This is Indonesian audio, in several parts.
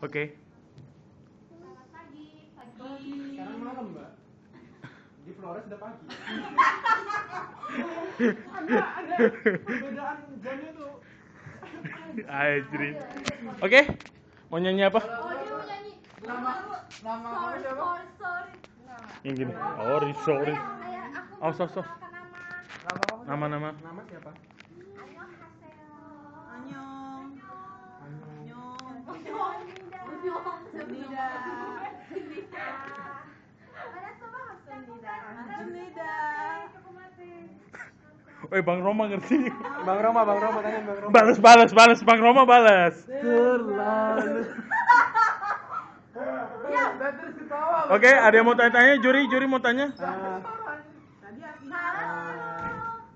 Oke. Selamat pagi. Sekarang malam, Mbak. Di Flores udah pagi. ada perbedaan jamnya tuh. Anjir. Oke. Mau nyanyi apa? Oh, dia mau nyanyi. Nama kamu siapa? Sorry. Yang gini. Sorry. Oh, so. Nama kamu? Nama. Nama siapa? Annyeong. Woi, Bang Roma ngerti. Bang Roma tanya Bang Roma. Balas. Bang Roma balas. Terlalu. Terus ketawa. Oke, ada yang mau tanya? Juri mau tanya?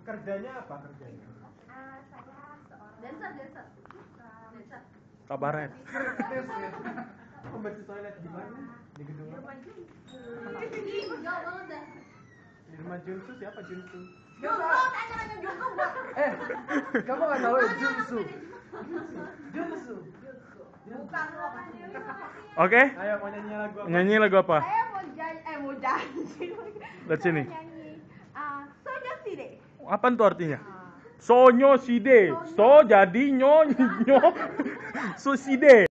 Kerjanya apa kerjanya? Dancer. Kabaret. Pembersih toilet di mana? Di gedung apa? Enggak banget dah. Di rumah Junsu siapa Junsu? Tanya Jungkook. Kamu nggak tahu ya Junsu? Junsu. Bukan lo apa sih? Oke. Ayo mau nyanyi lagu apa? Nyanyi lagu apa? Saya mau janji. Lihat sini. Nyanyi Sonya Side. Apa tuh artinya? Sonyo side. So jadi nyo. So side.